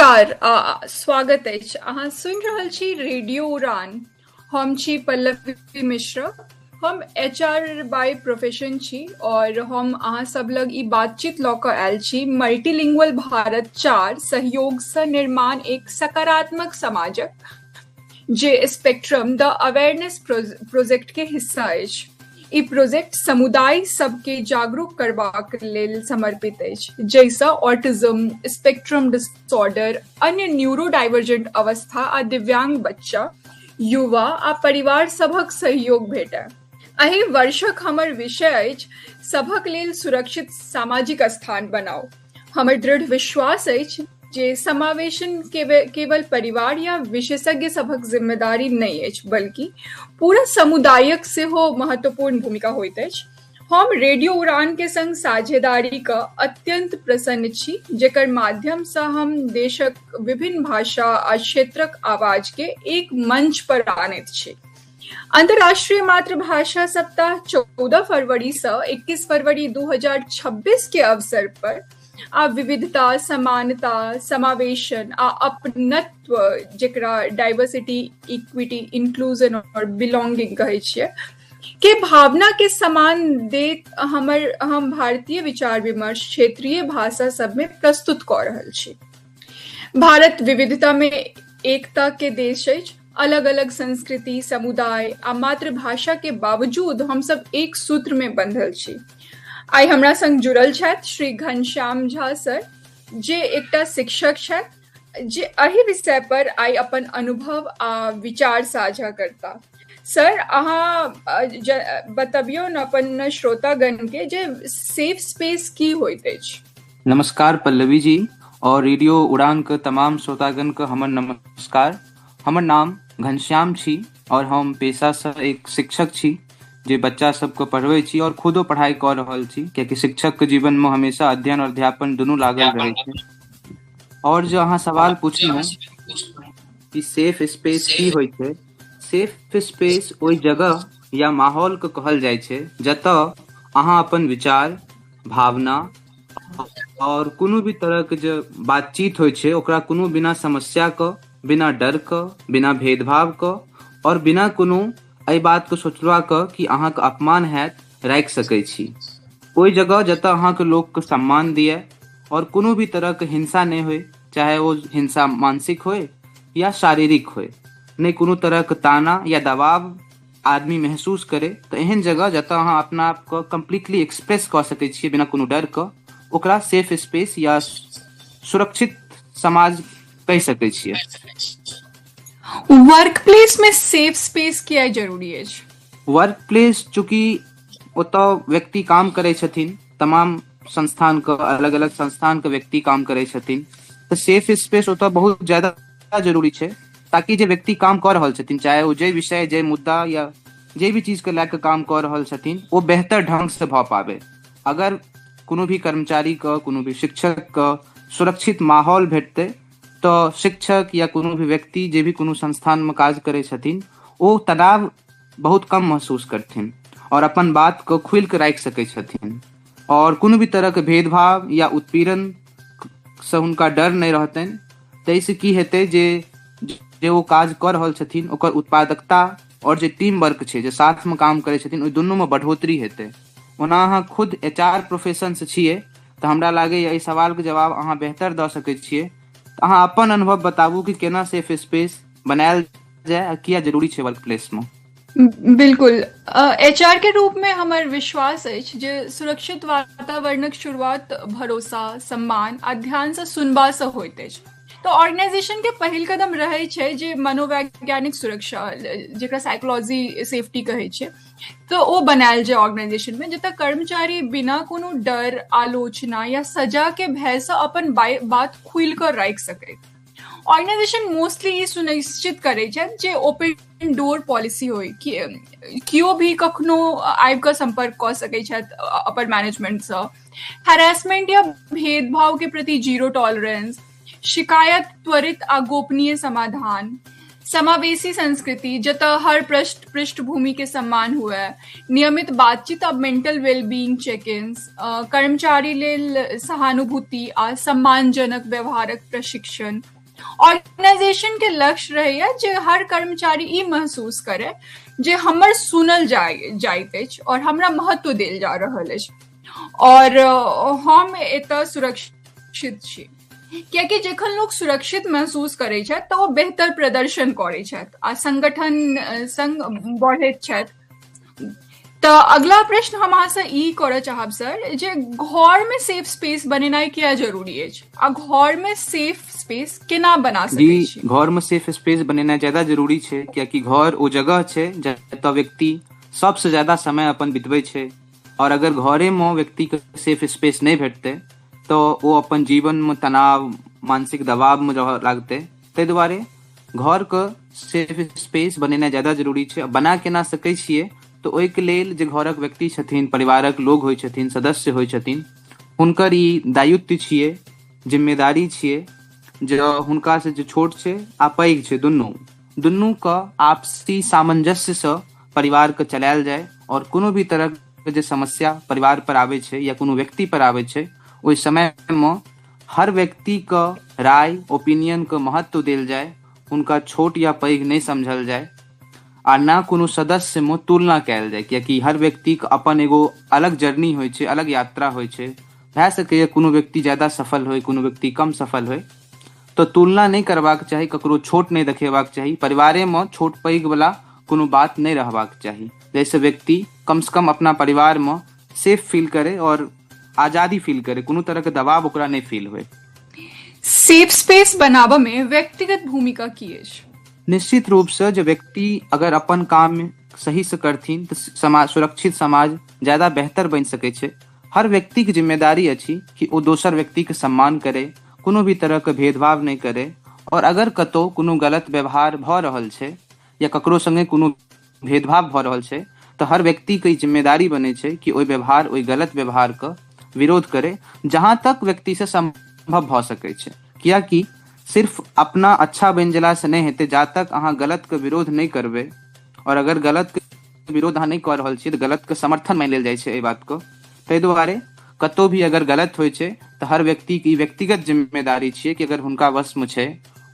नमस्कार, स्वागत अछि। अहाँ सुनि रहल छी रेडियो उड़ान। हम छी पल्लवी मिश्र। हम एचआर बाय प्रोफेशन छी और हम अहाँ सब लग ई बातचीत लऽ कऽ आयल छी मल्टीलिंगुअल भारत 4 सहयोगसँ निर्माण एक सकारात्मक समाजक, जे स्पेक्ट्रम द अवेयरनेस प्रोजेक्ट के हिस्सा अछि। ई प्रोजेक्ट समुदाय सबके जागरूक करबाक लेल समर्पित अछि, जैसे ऑटिज्म, स्पेक्ट्रम डिसऑर्डर, अन्य न्यूरोडाइवर्जेंट अवस्था आ दिव्यांग बच्चा, युवा आ परिवार सभक सहयोग भेटय। एहि वर्षक हमर विषय अछि सभक लेल सुरक्षित सामाजिक स्थान बनाओ। हमर दृढ़ विश्वास अछि जे समावेशन केवल परिवार या विशेषज्ञ सभक जिम्मेदारी नहीं अछि, बल्कि पूरा समुदायक सेहो महत्वपूर्ण भूमिका होइत अछि। हम रेडियो उड़ान के संग साझेदारी का अत्यंत प्रसन्न छी, जेकर माध्यम से हम देशक विभिन्न भाषा आ क्षेत्रक आवाज के एक मंच पर आनैत छी। अंतर्राष्ट्रीय मातृभाषा सप्ताह 14 फरवरी से 21 फरवरी 2026 के अवसर पर आ विविधता, समानता, समावेशन आ अपनत्व, जेकरा डाइवर्सिटी, इक्विटी, इंक्लूजन और बिलोंगिंग कहै छियै, के भावना के समान देत हम भारतीय विचार विमर्श क्षेत्रीय भाषा सब में प्रस्तुत कऽ रहल छी। भारत विविधता में एकता के देश अछि। अलग अलग संस्कृति, समुदाय आ मातृभाषा के बावजूद हम सब एक सूत्र में बंधल छी। आइ हमरा संग जुड़ल छथि श्री घनश्याम झा सर, जे एकटा शिक्षक छथि, जे एहि विषय पर आइ अपन अनुभव आ विचार साझा करता। सर, अहाँ बतबियौ न अपन श्रोतागण के जे सेफ स्पेस की होइत अछि। नमस्कार पल्लवी जी और रेडियो उड़ान के तमाम श्रोतागण के हमर नमस्कार। हमर नाम घनश्याम छी और हम पेशा से एक शिक्षक छी, जे बच्चा सबके पढ़बै छी और खुदो पढ़ाई कऽ रहल छी, कियाकि शिक्षक के जीवन में हमेशा अध्ययन और अध्यापन दुनू लागल रहै छै। और जो अहाँ सवाल पूछलहुँ कि सेफ स्पेस की होइ छै, सेफ स्पेस ओहि जगह या माहौल के कहल जाइ छै जतऽ अहाँ अपन विचार, भावना और कोनो भी तरह के जो बातचीत होइ छै ओकरा कोनो बिना समस्या क, बिना डर क, बिना भेदभाव क और बिना कोनो एहि बात के सोचला क कि अहाँ के अपमान हैत राखि सकै छी। ओहि जगह जतऽ अहाँ के लोग के सम्मान दिए और कोनो भी तरह के हिंसा नहीं होए, चाहे वो हिंसा मानसिक होए या शारीरिक होए, नहीं कोनो तरह के ताना या दबाव आदमी महसूस करे, तो एहन जगह जतऽ अहाँ अपना आप को कम्प्लीटली एक्सप्रेस कर सकै छियै बिना कोनो डर क, ओकरा सेफ स्पेस या सुरक्षित समाज कह सकै छियै। वर्क प्लेस में सेफ स्पेस किया जरूरी अछि? वर्क प्लेस चूंकि ओतऽ व्यक्ति काम करै छथिन, तमाम संस्थान के अलग अलग संस्थान के व्यक्ति काम करै छथिन, तो सेफ स्पेस ओतऽ बहुत ज्यादा जरूरी छै, ताकि जे व्यक्ति काम कर रहल छथिन, चाहे वो जे विषय, जे मुद्दा या जे भी चीज के लेके काम कर रहल छथिन, वो बेहतर ढंग से भऽ पावे। अगर कोनो भी कर्मचारी का, कोनो भी शिक्षक का सुरक्षित माहौल भेटते, तो शिक्षक या कोनो भी व्यक्ति जे भी कोनो संस्थान में काज करे छथिन, वो तनाव बहुत कम महसूस करथिन और अपन बात को खुल के राखि सकै छथिन और कोनो भी तरह के भेदभाव या उत्पीड़न से हुनका डर नहीं रहतनि। ताहिसँ की हेतै जे वो काज कर रहल छथिन ओकर उत्पादकता और जे टीम वर्क छै, जे साथ में काम करे छथिन, ओहि दुनू में बढ़ोतरी हेतै। ओना अहाँ खुद एचआर प्रोफेशन से छियै, तो हमरा लागैए एहि सवाल के जवाब अहाँ बेहतर दऽ सकैत छियै। तो अहाँ अपन अनुभव बताबू कि केना सेफ स्पेस बनायल जाए आ किया जरूरी छै वर्क प्लेस में। बिल्कुल, एचआर के रूप में हमर विश्वास अछि जे सुरक्षित वातावरणक शुरुआत भरोसा, सम्मान आ ध्यान से सुनबा से होइत अछि। तो ऑर्गेनाइजेशन के पहिल कदम रहे छै जे मनोवैज्ञानिक सुरक्षा, जेकरा साइकोलॉजी सेफ्टी कहै छै, तो वो बनायल जाए ऑर्गेनाइजेशन में, जतऽ कर्मचारी बिना कोनो डर, आलोचना या सजा के भय से अपन बात खुल कर राखि सकै। ऑर्गेनाइजेशन मोस्टली ई सुनिश्चित करै छै जे ओपन डोर पॉलिसी होय, कियो भी कखनो आबि कऽ संपर्क कऽ सकै छथि अपर मैनेजमेंट से। हैरेसमेंट या भेदभाव के प्रति जीरो टॉलरेंस, शिकायत त्वरित आ गोपनीय समाधान, समावेशी संस्कृति जतऽ हर पृष्ठभूमि के सम्मान हुए, नियमित बातचीत आ मेंटल वेलबींग चेक इन्स, कर्मचारी लेल सहानुभूति आ सम्मानजनक व्यवहारक प्रशिक्षण, ऑर्गेनाइजेशन के लक्ष्य रहैया जे हर कर्मचारी ई महसूस करे जे हमर सुनल जाइत अछि और हमरा महत्व देल जा रहल अछि और हम एतऽ सुरक्षित छी। कियाकि जखन लोग सुरक्षित महसूस करै छथि तऽ ओ बेहतर प्रदर्शन करै छथि आ संगठन संग बढ़ैत छथि। तो अगला प्रश्न हम अहाँ से ई करऽ चाहब सर जे घर में सेफ स्पेस बनेनाइ किया जरूरी अछि आ घर में सेफ स्पेस केना बना जी, सकै छी? घर में सेफ स्पेस बनेनाइ ज्यादा जरूरी छै, कियाकि घर ओ जगह छै जतऽ व्यक्ति सबसे ज्यादा समय अपन बितबै छै। और अगर घरे में व्यक्ति के सेफ स्पेस नहीं भेटतै तो वो अपन जीवन में तनाव, मानसिक दबाव में रह लागतै। ताहि दुआरे घर के सेफ स्पेस बनेनाइ ज्यादा जरूरी छै। बना केना सकै छियै तो ओहिके लेल जे घरक व्यक्ति छथिन, परिवारक लोग होइ छथिन, सदस्य होइ छथिन, हुनकर ई दायित्व छियै, जिम्मेदारी छियै जो हुनका से जो छोट छै आ पैघ छै दुनू के आपसी सामंजस्य से परिवार के चलायल जाय और कोनो भी तरह के जे समस्या परिवार पर आबै छै या कोनो व्यक्ति पर आबै छै ओहि समय में हर व्यक्ति के राय, ओपिनियन के महत्व देल जाय, हुनका छोट या पैघ नहीं समझल जाय आ ना कोनो सदस्य में तुलना कैल जाय, कियाकि हर व्यक्ति के अपन एगो अलग जर्नी होइ छै, अलग यात्रा होइ छै। भए सकैए कोनो व्यक्ति ज्यादा सफल होय, कोनो व्यक्ति कम सफल होय, तो तुलना नहीं करबाक चाही, ककरो छोट नहीं देखेबाक चाही। परिवारे में छोट पैघ वाला कोनो बात नहीं रहबाक चाही, जैसे व्यक्ति कम से कम अपना परिवार में सेफ फील करे और आजादी फील करे, कोनो तरह के दबाव ओकरा नहीं फील होए। सेफ स्पेस बनाबऽ में व्यक्तिगत भूमिका की अछि? निश्चित रूप से जो व्यक्ति अगर अपन काम सही से करथिन तो समाज, सुरक्षित समाज ज्यादा बेहतर बन सकै छै। हर व्यक्ति की जिम्मेदारी अछि कि वो दोसर व्यक्ति के सम्मान करे, कोनो भी तरह के भेदभाव नहीं करे और अगर कतौ कोनो गलत व्यवहार भ रहल छै या ककरो संगे कोनो भेदभाव भ रहल छै तो हर व्यक्ति के जिम्मेदारी बने छै कि ओहि व्यवहार, ओहि गलत व्यवहार का विरोध करे जहां तक व्यक्ति से संभव भ सकै छै। कियाकि सिर्फ अपना अच्छा बन जला से नहीं हेतै, जा तक अहाँ गलत के विरोध नहीं करबै और अगर गलत के विरोध अहाँ नहीं कर रहल छियै तो गलत के समर्थन मान लेल जाइ छै एहि बात को। ताहि दुआरे कतौ भी अगर गलत होइ छै तो हर व्यक्ति की व्यक्तिगत जिम्मेदारी छियै कि अगर हुनका वश में छै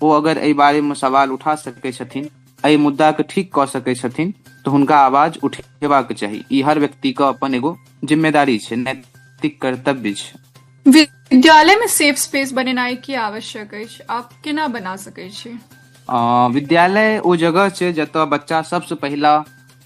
वो अगर एहि बारे में सवाल उठा सकै छथिन, एहि मुद्दा के ठीक कऽ सकै छथिन तो हुनका आवाज उठेबाक चाही। ई हर व्यक्ति का अपन एगो जिम्मेदारी छै, नैतिक कर्तव्य छै। विद्यालय में सेफ स्पेस बनेनाइ की आवश्यक अछि? आप केना बना सकै छी? विद्यालय ओ जगह छै जतऽ बच्चा सबसे पहला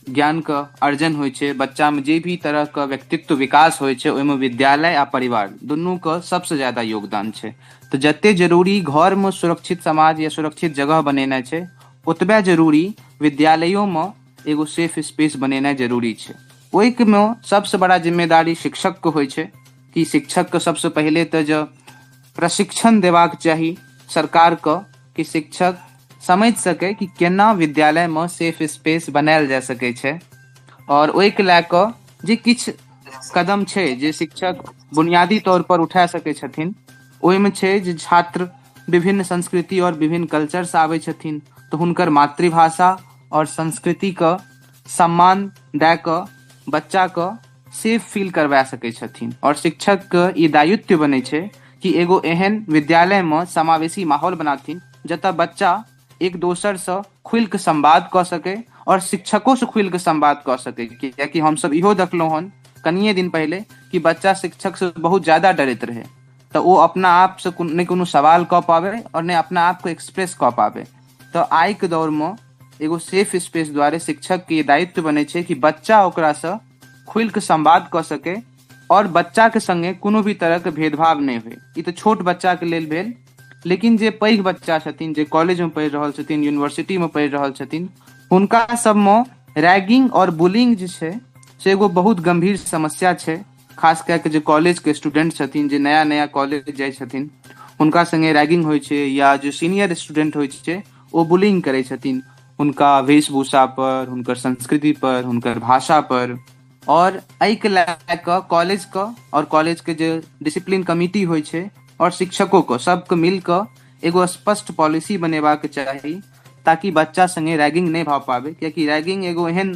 ज्ञान का अर्जन होइ छै। बच्चा में जे भी तरह का व्यक्तित्व विकास होइ छै ओहिमे विद्यालय आ परिवार दुनू का सबसे ज्यादा योगदान छै। तो जते जरूरी घर में सुरक्षित समाज या सुरक्षित जगह बनेनाइ छै ओतबे जरूरी विद्यालयों में एगो सेफ स्पेस बनेनाइ जरूरी छै। ओहिके में सबसे बड़ा जिम्मेदारी शिक्षक के होइ छै कि शिक्षक के सबसे पहले तो जो प्रशिक्षण देबाक चाही सरकार को कि शिक्षक समझ सके कि केना विद्यालय में सेफ स्पेस बनायल जा सकै छै और ओहिके लए कऽ जे किछु कदम छै जे शिक्षक बुनियादी तौर पर उठा सकै छथिन ओहिमे छै जे छात्र विभिन्न संस्कृति और विभिन्न कल्चर से आबै छथिन तो हुनकर मातृभाषा और संस्कृति का सम्मान दए कऽ बच्चा का सेफ फील करवा सकै छथिन। और शिक्षक के ई दायित्व बनै छै कि एगो एहन विद्यालय में समावेशी माहौल बनाथिन जतऽ बच्चा एक दोसर से खुल के संवाद कऽ सके और शिक्षकों से खुल के संवाद कऽ सके। कियाकि हम सब इहो देखलहुँ हन कनिये दिन पहले कि बच्चा शिक्षक से बहुत ज्यादा डरैत रहे तो वो अपना आप से नहीं कोनो सवाल कऽ पावे और नहीं अपना आप को एक्सप्रेस कऽ पावे। तो आइ के दौर में एगो सेफ स्पेस द्वारे शिक्षक के दायित्व बने छै कि बच्चा ओकरा से खुल के संवाद कऽ सके और बच्चा के संगे कोनो भी तरह के भेदभाव नहीं हुए। ई तो छोट बच्चा के लेल भेल, लेकिन जे पैघ बच्चा छथिन, जे कॉलेज में पढ़ि रहल छथिन, यूनिवर्सिटी में पढ़ि रहल छथिन, हुनका सब में रैगिंग और बुलिंग जे छै से एगो बहुत गंभीर समस्या छै। खास कए के जे कॉलेज के स्टूडेंट छथिन, जे नया नया कॉलेज जाइ छथिन, हुनका संगे रैगिंग होइ छै या जो सीनियर स्टूडेंट होइ छै ओ बुलिंग करै छथिन हुनका वेशभूषा पर, हुनकर संस्कृति पर, हुनकर भाषा पर। और एहि के लए कऽ कॉलेज का और कॉलेज के जो डिसिप्लिन कमिटी होइ छै और शिक्षकों को सबके मिल कऽ एगो स्पष्ट पॉलिसी बनेबाक चाही ताकि बच्चा संगे रैगिंग नहीं भऽ पावे। कियाकि रैगिंग एगो एहन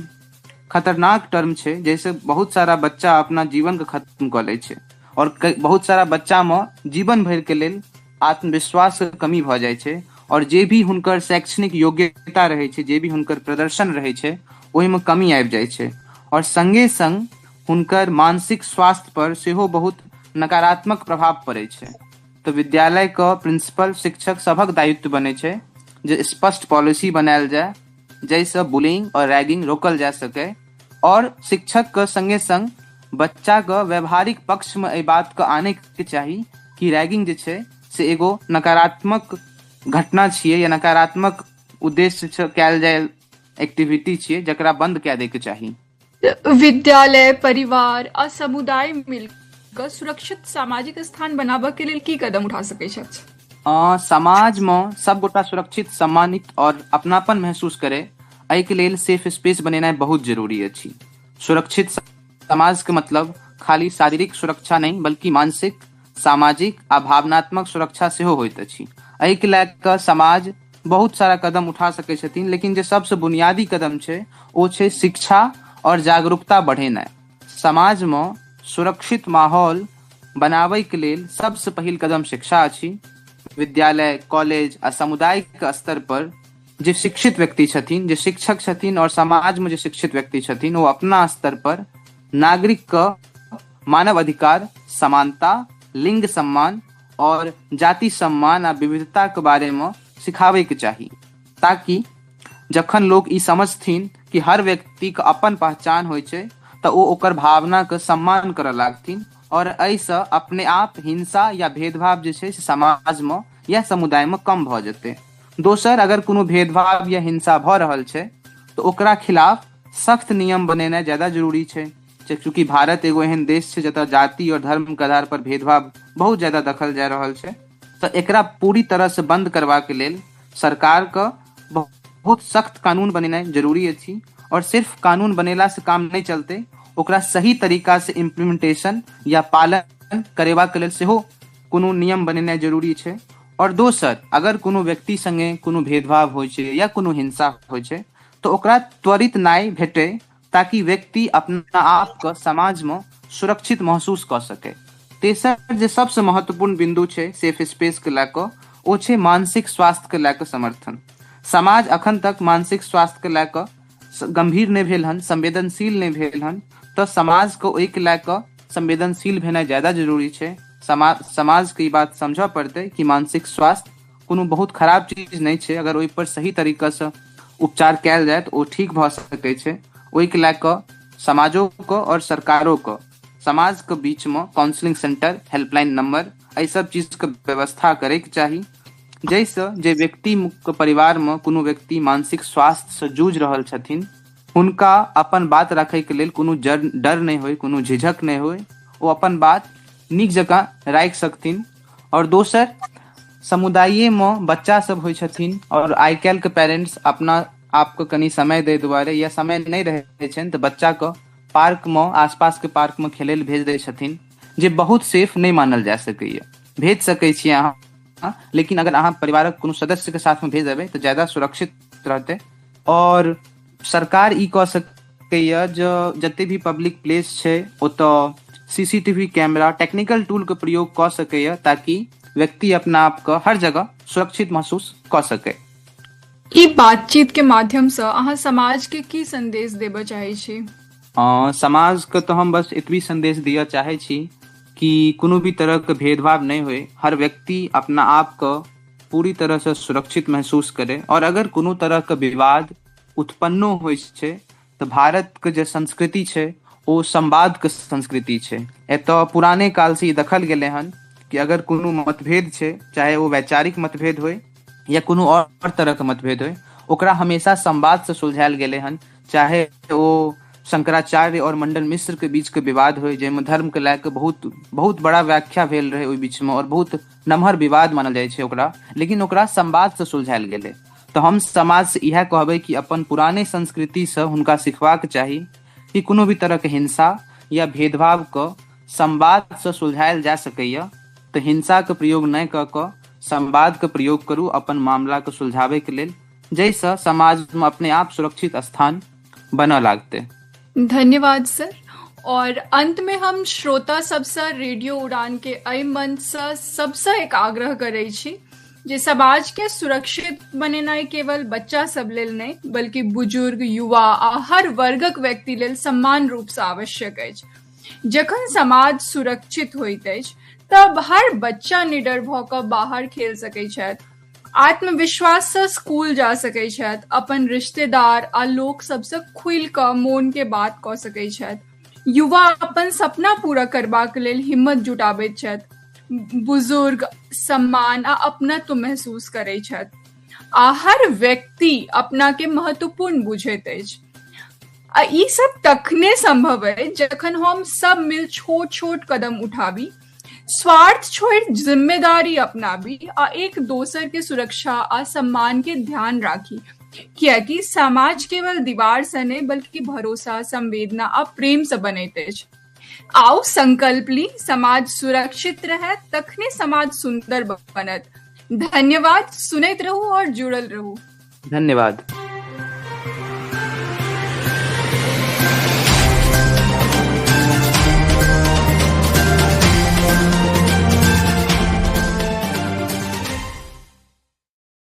खतरनाक टर्म छै जैसे बहुत सारा बच्चा अपना जीवन के खत्म कऽ लै छै और बहुत सारा बच्चा में जीवन भर के लेल आत्मविश्वास के कमी भऽ जाइ छै और जे भी हुनकर शैक्षणिक योग्यता रहै छै, जे भी हुनकर प्रदर्शन रहै छै, ओहिमे कमी आबि जाइ छै और संगे संग हुनकर मानसिक स्वास्थ्य पर सेहो बहुत नकारात्मक प्रभाव पड़ै छै। तो विद्यालय के प्रिंसिपल, शिक्षक सभक दायित्व बनै छै जे स्पष्ट पॉलिसी बनायल जाय जाहिसँ बुलिंग और रैगिंग रोकल जा सके और शिक्षक के संगे संग बच्चा के व्यवहारिक पक्ष में एहि बात के आने के चाही कि रैगिंग जे छै से एगो नकारात्मक घटना छियै या नकारात्मक उद्देश्य से कयल जाय एक्टिविटी छियै जकरा बंद कए दै के चाही। विद्यालय, परिवार आ समुदाय मिलकर सुरक्षित सामाजिक स्थान बनाबय के लेल की कदम उठा सकैत छथि? समाज में सब गोटा सुरक्षित, सम्मानित और अपनापन महसूस करे, एहि के लेल सेफ स्पेस बनेनाइ बहुत जरूरी अछि। सुरक्षित समाज के मतलब खाली शारीरिक सुरक्षा नहीं बल्कि मानसिक, सामाजिक आ भावनात्मक सुरक्षा सेहो होइत अछि। एहि के लए कऽ समाज बहुत सारा कदम उठा सकै छथिन, लेकिन जे सबसे बुनियादी कदम छै ओ छै शिक्षा और जागरूकता बढ़ेनाइ। समाज में सुरक्षित माहौल बनाबै के लेल सबसे पहिल कदम शिक्षा अछि। विद्यालय, कॉलेज आ समुदाय के स्तर पर जे शिक्षित व्यक्ति छथिन, जे शिक्षक छथिन और समाज में जे शिक्षित व्यक्ति छथिन, वो अपना स्तर पर नागरिक का मानव अधिकार, समानता, लिंग सम्मान और जाति सम्मान आ विविधता के बारे में सिखावे के चाही, ताकि जखन लोग ई समझथिन कि हर व्यक्ति के अपन पहचान होय छै तऽ ओ ओकर भावना के सम्मान करऽ लागथिन और एहिसँ अपने आप हिंसा या भेदभाव जे छै से समाज में या समुदाय में कम भऽ जेतै। दोसर, अगर कोनो भेदभाव या हिंसा भऽ रहल छै तऽ ओकरा खिलाफ सख्त नियम बनेनाइ ज्यादा जरूरी छै, चूँकि भारत एगो एहन देश छै जतऽ जाति और धर्म के आधार पर भेदभाव बहुत ज्यादा देखल जा रहल छै। तऽ एकरा पूरी तरह से बंद करबा के लेल सरकार के बहुत सख्त कानून बनेनाइ जरूरी अछि और सिर्फ कानून बनेला से काम नहीं चलते, ओकरा सही तरीका से इम्प्लीमेंटेशन या पालन करेबा के लेल सेहो कोनो नियम बनेनाइ जरूरी छै। और दोसर, अगर कोनो व्यक्ति संगे कोनो भेदभाव होइ छै या कोनो हिंसा होइ छै तो ओकरा त्वरित न्याय भेटे, ताकि व्यक्ति अपना आप के समाज में सुरक्षित महसूस कर सके। तेसर, जे सबसे महत्वपूर्ण बिंदु छै सेफ स्पेस के लए कऽ, ओ छै मानसिक स्वास्थ्य के लए कऽ समर्थन। समाज अखन तक मानसिक स्वास्थ्य के लए कऽ गंभीर नहीं भेल हन, संवेदनशील नहीं भेल हन, तो समाज को ओहि के लए कऽ संवेदनशील भेनाइ ज्यादा जरूरी छै। समाज के ई बात समझ पड़ते कि मानसिक स्वास्थ्य कोनो बहुत खराब चीज नहीं छै, अगर ओहि पर सही तरीका से उपचार कयल जाय तो ओ ठीक भऽ सकै छै। ओहि के लए कऽ समाजों को और सरकारों को समाज के बीच में काउंसलिंग सेंटर, हेल्पलाइन नंबर, एहि सब चीज के व्यवस्था करे के चाही, जैसे जे व्यक्ति के परिवार में कोनो व्यक्ति मानसिक स्वास्थ्य से जूझ रहल छथिन हुनका अपन बात रखे के लेल कोनो डर नहीं होय, कोनो झिझक नहीं होय, वो अपन बात नीक जकाँ राखि सकथिन। और दोसर, समुदाय में बच्चा सब होइ छथिन और आइ काल्हि के पेरेंट्स अपना आपको कनी समय दे दुआरे या समय नहीं रहे छन तो बच्चा को पार्क में, आसपास के पार्क में खेले भेज दे छथिन, जे बहुत सेफ नहीं मानल जा सकैए। भेज सकै छी अहाँ, लेकिन अगर अहाँ परिवारक कोनो सदस्य के साथ में भेज देबै तो ज्यादा सुरक्षित रहते। और सरकार ई कऽ सकैए जो जते भी पब्लिक प्लेस छै ओतऽ सीसीटीवी कैमरा, टेक्निकल टूल के प्रयोग कऽ सकैए, ताकि व्यक्ति अपना आप के हर जगह सुरक्षित महसूस कऽ सके। ई बातचीत के माध्यम से अहाँ समाज के की संदेश देबऽ चाहे छी? समाज के तो हम बस इतवी संदेश दिया चाहे छी कि कोनो भी तरह के भेदभाव नहीं होए, हर व्यक्ति अपना आप को पूरी तरह से सुरक्षित महसूस करे। और अगर कोनो तरह के विवाद उत्पन्नो होइ छै तो भारत के जे संस्कृति छै ओ संवाद के संस्कृति छै। एतऽ पुराने काल से देखल गेले हन कि अगर कोनो मतभेद छै, चाहे वो वैचारिक मतभेद होय या कोनो और तरह के मतभेद होय, ओकरा हमेशा संवाद से सुलझायल गेले हन। चाहे वो शंकराचार्य और मंडन मिश्र के बीच के विवाद होय, जेमे धर्म के लए के बहुत बड़ा व्याख्या भेल रहे ओहि बीच में और बहुत नमहर विवाद मानल जाइ छै ओकरा, लेकिन ओकरा संवाद से सुलझायल गेले। तो हम समाज से इएह कहबै कि अपन पुराने संस्कृति से हुनका सिखबाक चाही कि कोनो भी तरह के हिंसा या भेदभाव को संवाद से सुलझायल जा सकैए। तो हिंसा के प्रयोग नहीं कऽ कऽ संवाद के प्रयोग करू अपन मामला के सुलझावे के लेल, जैसे समाज में अपने आप सुरक्षित स्थान बनऽ लागते। धन्यवाद सर। और अंत में हम श्रोता सबसे रेडियो उड़ान के एहि मंच से सबसे एक आग्रह करै छी जे समाज के सुरक्षित बनेनाइ केवल बच्चा सब लेल नहीं बल्कि बुजुर्ग, युवा आ हर वर्गक व्यक्ति लेल समान रूप से आवश्यक अछि। जखन समाज सुरक्षित होइत अछि तब हर बच्चा निडर भऽ कऽ बाहर खेल सकैत छथि, आत्मविश्वास से स्कूल जा सकैत छथि, अपन रिश्तेदार आ लोक सबसे खुलि कऽ मोन के बात कऽ सकैत छथि, युवा अपन सपना पूरा करबाक लेल हिम्मत जुटाबैत छथि, बुजुर्ग सम्मान आ अपनत्व महसूस करैत छथि आ हर व्यक्ति अपना के महत्वपूर्ण बुझैत अछि। आ ई सब तखने संभव है जखन हम सब मिल छोट छोट कदम उठाबी, स्वार्थ छोड़ जिम्मेदारी अपनाबी आ एक दोसर के सुरक्षा आ सम्मान के ध्यान राखी, कियाकि समाज केवल दीवार से नहीं बल्कि भरोसा, संवेदना आ प्रेम से बनैत अछि। आओ संकल्प ली, समाज सुरक्षित रहे तखने समाज सुंदर बनत। धन्यवाद, सुनैत रहू और जुड़ल रहू। धन्यवाद।